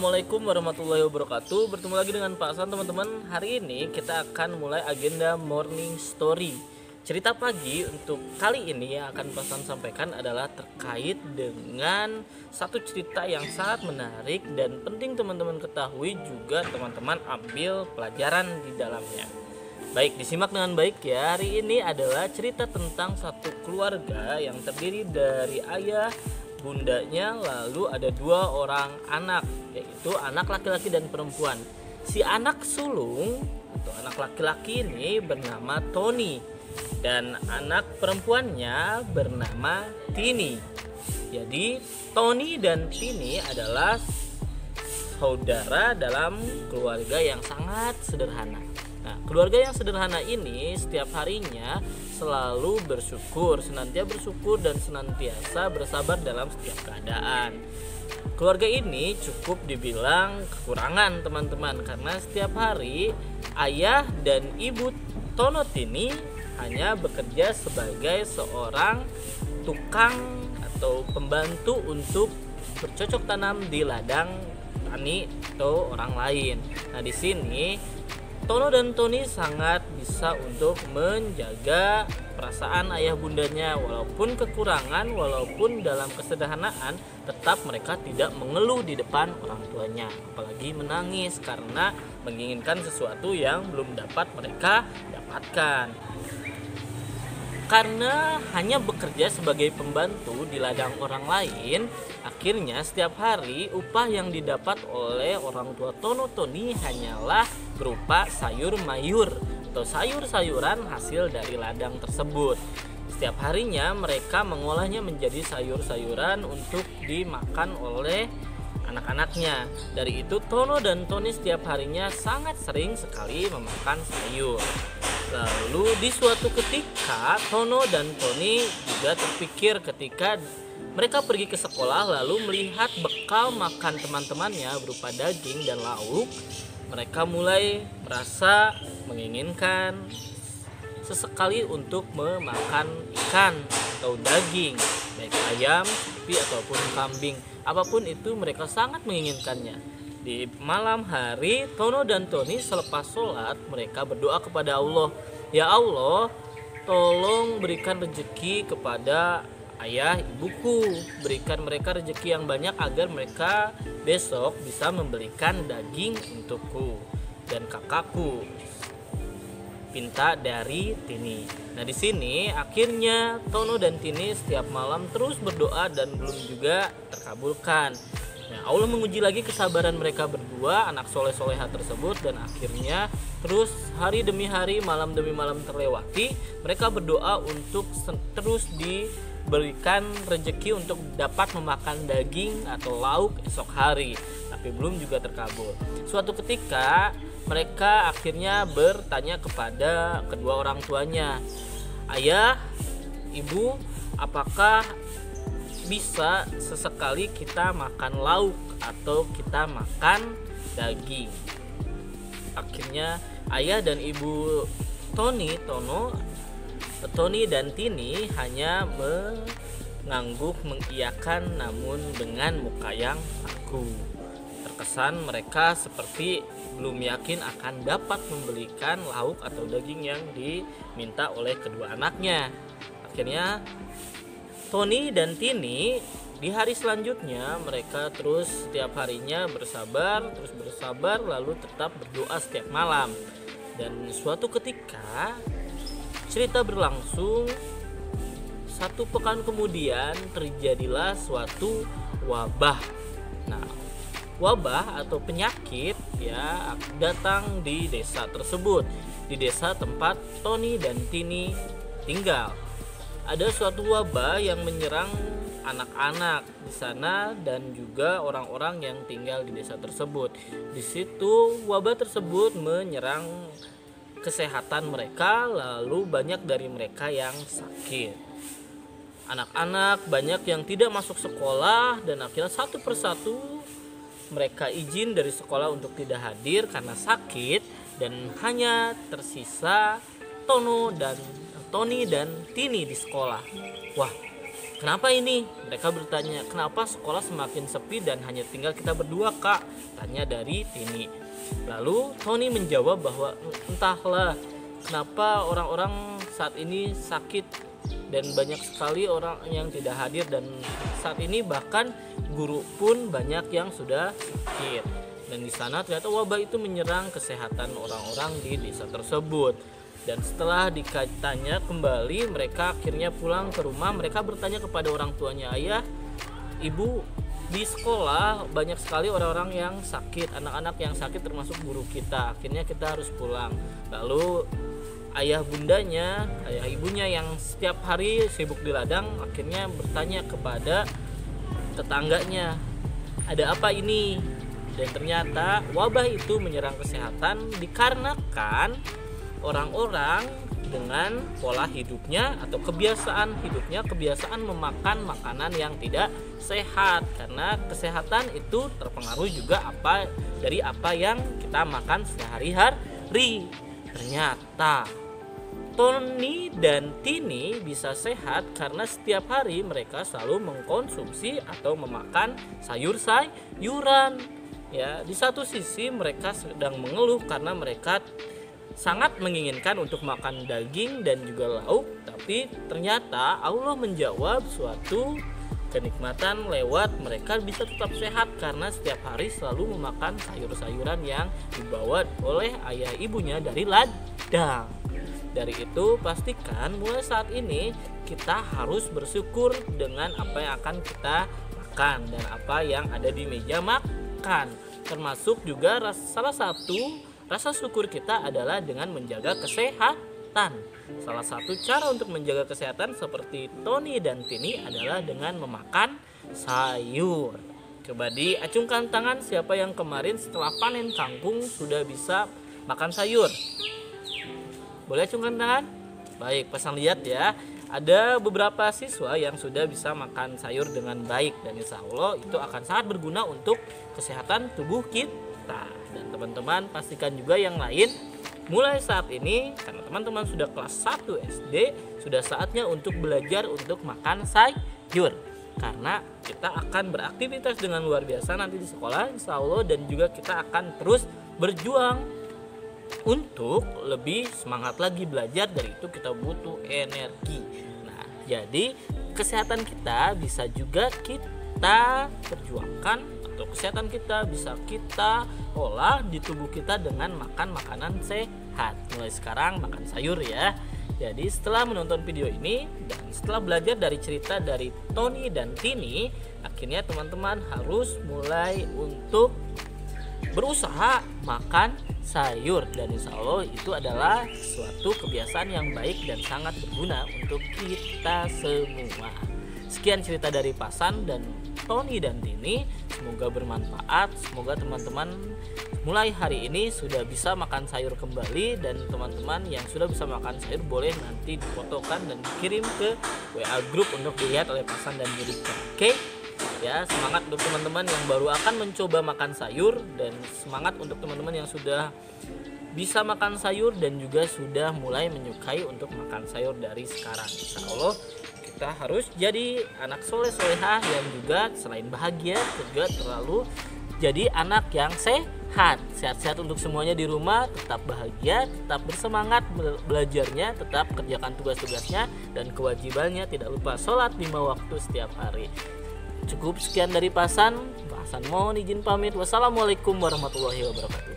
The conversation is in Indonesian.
Assalamualaikum warahmatullahi wabarakatuh. Bertemu lagi dengan Pak San, teman-teman. Hari ini kita akan mulai agenda morning story. Cerita pagi untuk kali ini yang akan Pak San sampaikan adalah terkait dengan satu cerita yang sangat menarik dan penting teman-teman ketahui, juga teman-teman ambil pelajaran di dalamnya. Baik, disimak dengan baik ya. Hari ini adalah cerita tentang satu keluarga yang terdiri dari ayah, bundanya, lalu ada dua orang anak, yaitu anak laki-laki dan perempuan. Si anak sulung atau anak laki-laki ini bernama Tony dan anak perempuannya bernama Tini. Jadi Tony dan Tini adalah saudara dalam keluarga yang sangat sederhana. Nah, keluarga yang sederhana ini setiap harinya selalu bersyukur, senantiasa bersyukur dan senantiasa bersabar dalam setiap keadaan. Keluarga ini cukup dibilang kekurangan teman-teman, karena setiap hari ayah dan ibu Tono Tini hanya bekerja sebagai seorang tukang atau pembantu untuk bercocok tanam di ladang tani atau orang lain. Nah, di sini Tono dan Tony sangat bisa untuk menjaga perasaan ayah bundanya, walaupun kekurangan, walaupun dalam kesederhanaan, tetap mereka tidak mengeluh di depan orang tuanya, apalagi menangis karena menginginkan sesuatu yang belum dapat mereka dapatkan. Karena hanya bekerja sebagai pembantu di ladang orang lain, akhirnya setiap hari upah yang didapat oleh orang tua Tono Tony hanyalah berupa sayur mayur atau sayur-sayuran hasil dari ladang tersebut. Setiap harinya mereka mengolahnya menjadi sayur-sayuran untuk dimakan oleh anak-anaknya. Dari itu Tono dan Tony setiap harinya sangat sering sekali memakan sayur. Lalu di suatu ketika Tono dan Tony juga terpikir ketika mereka pergi ke sekolah lalu melihat bekal makan teman-temannya berupa daging dan lauk, mereka mulai merasa menginginkan sesekali untuk memakan ikan atau daging, baik ayam, sapi ataupun kambing. Apapun itu mereka sangat menginginkannya. Di malam hari, Tono dan Tony selepas sholat mereka berdoa kepada Allah, "Ya Allah, tolong berikan rezeki kepada ayah ibuku, berikan mereka rezeki yang banyak agar mereka besok bisa membelikan daging untukku dan kakakku." Pinta dari Tini. Nah, di sini akhirnya Tono dan Tini setiap malam terus berdoa dan belum juga terkabulkan. Nah, Allah menguji lagi kesabaran mereka berdua, anak soleh-soleha tersebut, dan akhirnya terus hari demi hari, malam demi malam terlewati. Mereka berdoa untuk terus diberikan rezeki untuk dapat memakan daging atau lauk esok hari, tapi belum juga terkabul. Suatu ketika mereka akhirnya bertanya kepada kedua orang tuanya, "Ayah, ibu, apakah bisa sesekali kita makan lauk atau kita makan daging?" Akhirnya ayah dan ibu Tony dan Tini hanya mengangguk mengiyakan, namun dengan muka yang kaku. Terkesan mereka seperti belum yakin akan dapat membelikan lauk atau daging yang diminta oleh kedua anaknya. Akhirnya Tony dan Tini di hari selanjutnya mereka terus setiap harinya bersabar lalu tetap berdoa setiap malam. Dan suatu ketika cerita berlangsung, satu pekan kemudian terjadilah suatu wabah. Nah, wabah atau penyakit ya datang di desa tersebut, di desa tempat Tony dan Tini tinggal. Ada suatu wabah yang menyerang anak-anak di sana dan juga orang-orang yang tinggal di desa tersebut. Di situ wabah tersebut menyerang kesehatan mereka, lalu banyak dari mereka yang sakit. Anak-anak banyak yang tidak masuk sekolah dan akhirnya satu persatu mereka izin dari sekolah untuk tidak hadir karena sakit, dan hanya tersisa Tony dan Tini di sekolah. Wah, Kenapa ini? Mereka bertanya, kenapa sekolah semakin sepi dan hanya tinggal kita berdua, Kak? Tanya dari Tini. Lalu Tony menjawab bahwa entahlah kenapa orang-orang saat ini sakit dan banyak sekali orang yang tidak hadir, dan saat ini bahkan guru pun banyak yang sudah sakit. Dan di sana ternyata wabah itu menyerang kesehatan orang-orang di desa tersebut. Dan setelah ditanya kembali, mereka akhirnya pulang ke rumah. Mereka bertanya kepada orang tuanya, ayah, ibu, di sekolah banyak sekali orang-orang yang sakit, anak-anak yang sakit termasuk guru kita. Akhirnya kita harus pulang. Lalu ayah bundanya, ayah ibunya yang setiap hari sibuk di ladang akhirnya bertanya kepada tetangganya, ada apa ini? Dan ternyata wabah itu menyerang kesehatan dikarenakan orang-orang dengan pola hidupnya atau kebiasaan hidupnya, kebiasaan memakan makanan yang tidak sehat, karena kesehatan itu terpengaruh juga dari apa yang kita makan sehari-hari. Ternyata Tony dan Tini bisa sehat karena setiap hari mereka selalu mengkonsumsi atau memakan sayur-sayuran. Ya, di satu sisi mereka sedang mengeluh karena mereka sangat menginginkan untuk makan daging dan juga lauk, tapi ternyata Allah menjawab suatu kenikmatan lewat mereka bisa tetap sehat karena setiap hari selalu memakan sayur-sayuran yang dibawa oleh ayah ibunya dari ladang. Dari itu pastikan mulai saat ini kita harus bersyukur dengan apa yang akan kita makan dan apa yang ada di meja makan. Termasuk juga salah satu rasa syukur kita adalah dengan menjaga kesehatan. Salah satu cara untuk menjaga kesehatan seperti Tony dan Tini adalah dengan memakan sayur. Coba diacungkan tangan siapa yang kemarin setelah panen kangkung sudah bisa makan sayur. Boleh acungkan tangan? Baik, pasang lihat ya. Ada beberapa siswa yang sudah bisa makan sayur dengan baik, dan insya Allah itu akan sangat berguna untuk kesehatan tubuh kita. Dan teman-teman pastikan juga yang lain mulai saat ini, karena teman-teman sudah kelas 1 SD, sudah saatnya untuk belajar untuk makan sayur, karena kita akan beraktivitas dengan luar biasa nanti di sekolah insya Allah, dan juga kita akan terus berjuang untuk lebih semangat lagi belajar. Dari itu kita butuh energi. Nah, jadi kesehatan kita bisa juga kita perjuangkan, kesehatan kita bisa kita olah di tubuh kita dengan makan makanan sehat. Mulai sekarang makan sayur ya. Jadi setelah menonton video ini dan setelah belajar dari cerita dari Tony dan Tini, akhirnya teman-teman harus mulai untuk berusaha makan sayur, dan insya Allah itu adalah suatu kebiasaan yang baik dan sangat berguna untuk kita semua. Sekian cerita dari Pasan dan Tony dan Tini, semoga bermanfaat. Semoga teman-teman mulai hari ini sudah bisa makan sayur kembali, dan teman-teman yang sudah bisa makan sayur boleh nanti difotokan dan dikirim ke WA grup untuk dilihat oleh Pasan dan Yurika. Oke? Ya, semangat untuk teman-teman yang baru akan mencoba makan sayur, dan semangat untuk teman-teman yang sudah bisa makan sayur dan juga sudah mulai menyukai untuk makan sayur dari sekarang. Insya Allah kita harus jadi anak soleh-solehah yang juga selain bahagia juga terlalu jadi anak yang sehat. Sehat-sehat untuk semuanya di rumah, tetap bahagia, tetap bersemangat belajarnya, tetap kerjakan tugas-tugasnya dan kewajibannya, tidak lupa sholat 5 waktu setiap hari. Cukup sekian dari Pasan mohon izin pamit. Wassalamualaikum warahmatullahi wabarakatuh.